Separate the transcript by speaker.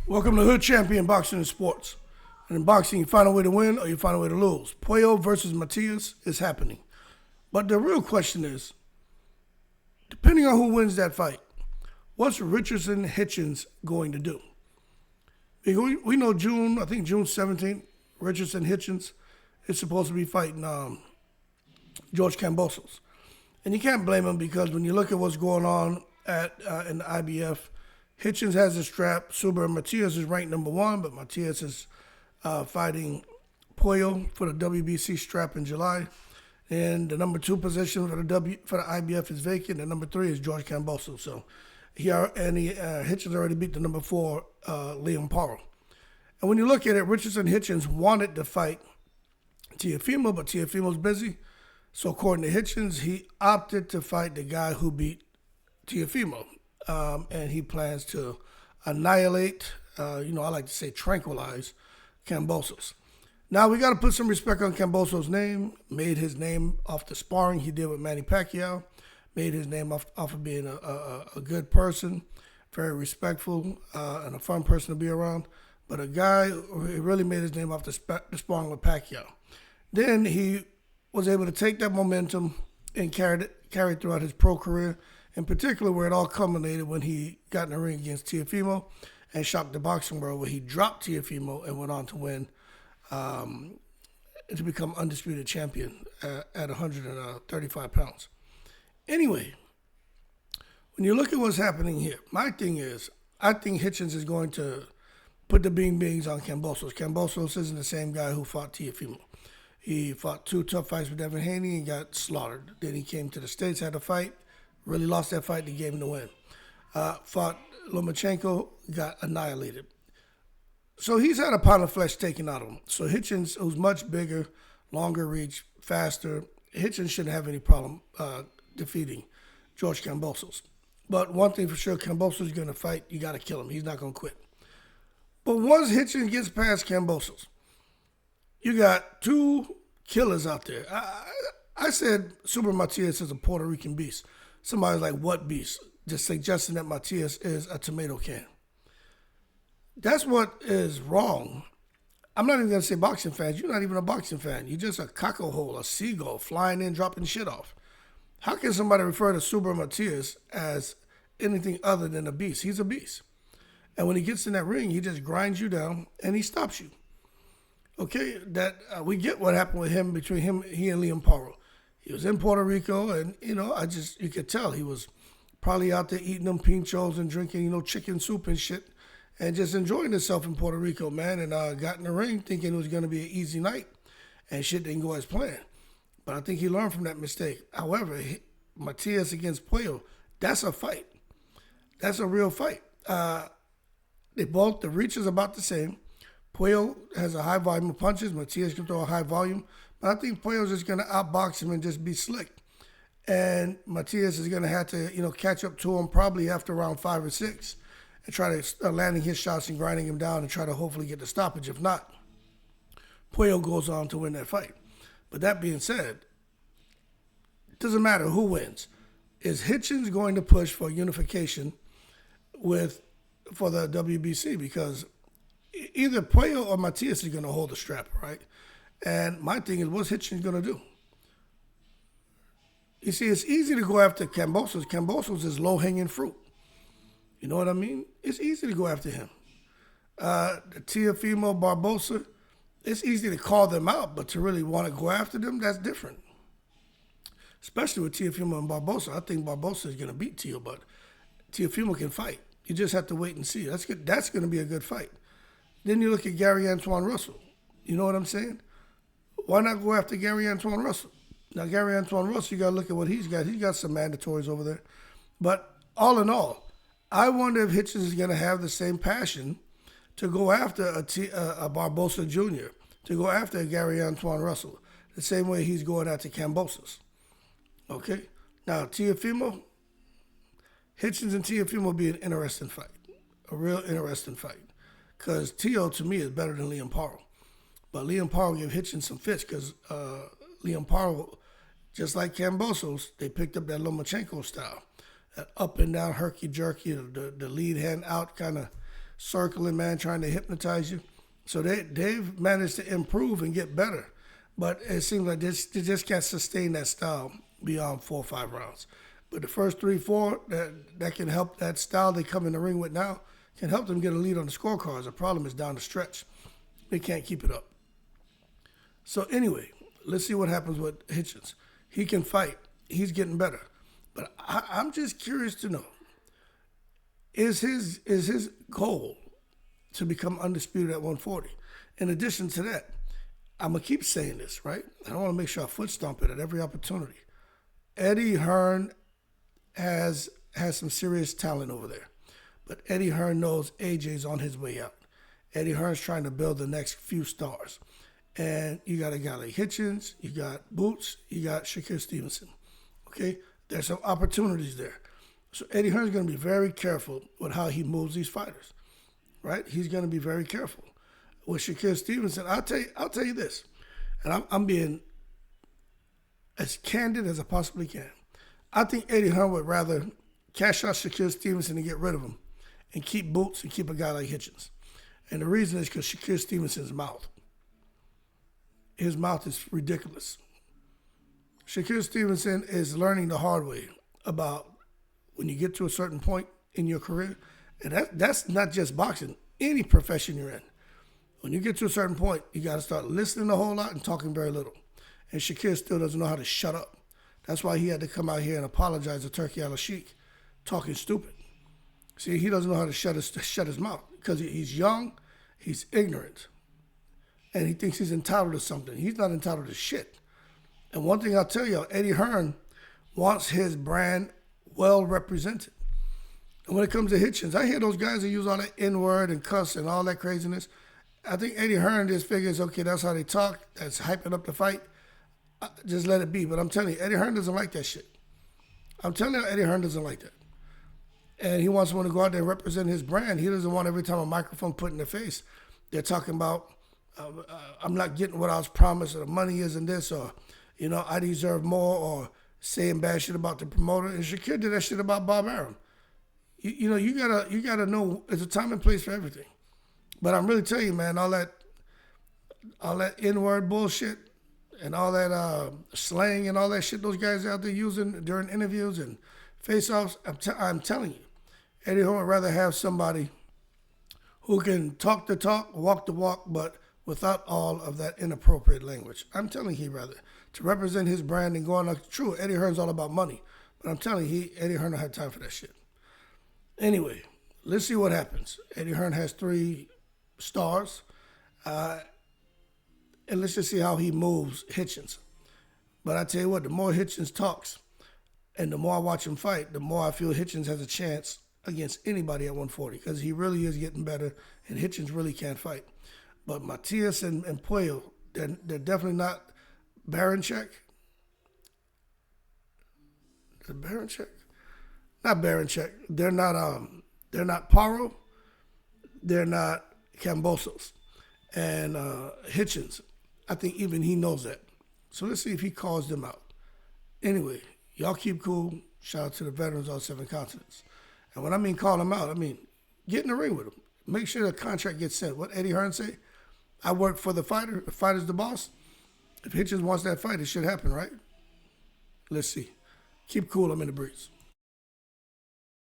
Speaker 1: Welcome to Hood Champion Boxing and Sports. And in boxing, you find a way to win or you find a way to lose. Puello versus Matias is happening. But the real question is, depending on who wins that fight, what's Richardson Hitchins going to do? We know June 17th, Richardson Hitchins is supposed to be fighting George Kambosos. And you can't blame him because when you look at what's going on in the IBF, Hitchins has a strap. Matias is ranked number 1, but Matias is fighting Puello for the WBC strap in July. And the number 2 position for the IBF is vacant. And number 3 is George Kambosos. So Hitchins already beat the number 4 Liam Parra. And when you look at it, Richardson Hitchins wanted to fight Teofimo, but Teofimo's busy. So according to Hitchins, he opted to fight the guy who beat Teofimo. And he plans to annihilate, I like to say tranquilize, Kambosos. Now, we got to put some respect on Kambosos' name. Made his name off the sparring he did with Manny Pacquiao. Made his name off of being a good person, very respectful, and a fun person to be around. But a guy who really made his name off the sparring with Pacquiao. Then he was able to take that momentum and carry it throughout his pro career. In particular, where it all culminated when he got in the ring against Teofimo and shocked the boxing world, where he dropped Teofimo and went on to win, to become undisputed champion at 135 pounds. Anyway, when you look at what's happening here, my thing is, I think Hitchins is going to put the beans on Kambosos. Kambosos isn't the same guy who fought Teofimo. He fought 2 tough fights with Devin Haney and got slaughtered. Then he came to the States, had a fight. Really lost that fight, they gave him the win. Fought Lomachenko, got annihilated. So he's had a pound of flesh taken out of him. So Hitchins, who's much bigger, longer reach, faster, Hitchins shouldn't have any problem defeating George Kambosos. But one thing for sure, Kambosos is going to fight. You got to kill him. He's not going to quit. But once Hitchins gets past Kambosos, you got 2 killers out there. I said Super Matias is a Puerto Rican beast. Somebody's like, what beast? Just suggesting that Matias is a tomato can. That's what is wrong. I'm not even going to say boxing fans. You're not even a boxing fan. You're just a cocklehole, a seagull, flying in, dropping shit off. How can somebody refer to Super Matias as anything other than a beast? He's a beast. And when he gets in that ring, he just grinds you down and he stops you. Okay, we get what happened with him, between he and Liam Parra. He was in Puerto Rico, and, you could tell he was probably out there eating them pinchos and drinking, chicken soup and shit, and just enjoying himself in Puerto Rico, man, and got in the ring thinking it was going to be an easy night, and shit didn't go as planned. But I think he learned from that mistake. However, Matias against Puello, that's a fight. That's a real fight. The reach is about the same. Puello has a high volume of punches. Matias can throw a high volume. But I think Puello's just going to outbox him and just be slick. And Matias is going to have to, catch up to him probably after round 5 or 6 and try to start landing his shots and grinding him down and try to hopefully get the stoppage. If not, Puello goes on to win that fight. But that being said, it doesn't matter who wins. Is Hitchins going to push for unification for the WBC? Because either Puello or Matias is going to hold the strap, right? And my thing is, what's Hitchins going to do? You see, it's easy to go after Kambosos. Kambosos is low-hanging fruit. You know what I mean? It's easy to go after him. The Teofimo, Barbosa, it's easy to call them out, but to really want to go after them, that's different. Especially with Teofimo and Barbosa. I think Barbosa is going to beat Teo, but Teofimo can fight. You just have to wait and see. That's good. That's going to be a good fight. Then you look at Gary Antoine Russell. You know what I'm saying? Why not go after Gary Antoine Russell? Now, Gary Antoine Russell, you got to look at what he's got. He's got some mandatories over there. But all in all, I wonder if Hitchins is going to have the same passion to go after a Barbosa Jr., to go after a Gary Antoine Russell, the same way he's going after Kambosos. Okay? Now, Teofimo, Hitchins and Teofimo will be an interesting fight, a real interesting fight, because Teo, to me, is better than Liam Parra. But Liam Parra gave Hitchins some fits because Liam Parra, just like Kambosos, they picked up that Lomachenko style, that up and down, herky-jerky, the lead hand out kind of circling, man, trying to hypnotize you. So they've managed to improve and get better. But it seems like they just can't sustain that style beyond 4 or 5 rounds. But the first 3, 4, that can help that style they come in the ring with now, can help them get a lead on the scorecards. The problem is down the stretch. They can't keep it up. So anyway, let's see what happens with Hitchins. He can fight. He's getting better. But I'm just curious to know, is his goal to become undisputed at 140? In addition to that, I'm going to keep saying this, right? I want to make sure I foot stomp it at every opportunity. Eddie Hearn has some serious talent over there. But Eddie Hearn knows AJ's on his way out. Eddie Hearn's trying to build the next few stars. And you got a guy like Hitchins, you got Boots, you got Shakur Stevenson. Okay? There's some opportunities there. So Eddie Hearn's going to be very careful with how he moves these fighters. Right? He's going to be very careful. With Shakur Stevenson, I'll tell you this. And I'm being as candid as I possibly can. I think Eddie Hearn would rather cash out Shakur Stevenson and get rid of him and keep Boots and keep a guy like Hitchins. And the reason is because Shakur Stevenson's mouth. His mouth is ridiculous. Shakur Stevenson is learning the hard way about when you get to a certain point in your career, and that's not just boxing, any profession you're in. When you get to a certain point, you got to start listening a whole lot and talking very little. And Shakur still doesn't know how to shut up. That's why he had to come out here and apologize to Turki Al-Sheikh, talking stupid. See, he doesn't know how to shut his mouth because he's young, he's ignorant, and he thinks he's entitled to something. He's not entitled to shit. And one thing I'll tell you, Eddie Hearn wants his brand well represented. And when it comes to Hitchins, I hear those guys that use all that N-word and cuss and all that craziness. I think Eddie Hearn just figures, okay, that's how they talk. That's hyping up the fight. Just let it be. But I'm telling you, Eddie Hearn doesn't like that shit. I'm telling you, Eddie Hearn doesn't like that. And he wants someone to go out there and represent his brand. He doesn't want every time a microphone put in their face, they're talking about, I'm not getting what I was promised, or the money isn't this, or, I deserve more, or saying bad shit about the promoter. And Shakur did that shit about Bob Arum. You gotta know there's a time and place for everything. But I'm really telling you, man, all that N-word bullshit and all that slang and all that shit those guys out there using during interviews and face-offs, I'm telling you, Eddie Hearn would rather have somebody who can talk the talk, walk the walk, but without all of that inappropriate language. I'm telling you, he'd rather to represent his brand and go on. True, Eddie Hearn's all about money, but I'm telling you, Eddie Hearn don't have time for that shit. Anyway, let's see what happens. Eddie Hearn has 3 stars, and let's just see how he moves Hitchins. But I tell you what, the more Hitchins talks, and the more I watch him fight, the more I feel Hitchins has a chance against anybody at 140 because he really is getting better, and Hitchins really can't fight. But Matias and Puello, they're definitely not Baranchek. Baranchek? Not Baranchek. They're not Paro. They're not Kambosos. And Hitchins, I think even he knows that. So let's see if he calls them out. Anyway, y'all keep cool. Shout out to the veterans on 7 continents. And when I mean call them out, I mean get in the ring with them. Make sure the contract gets sent. What Eddie Hearn say? I work for the fighter. The fighter's the boss. If Hitchins wants that fight, it should happen, right? Let's see. Keep cool. I'm in the breeze.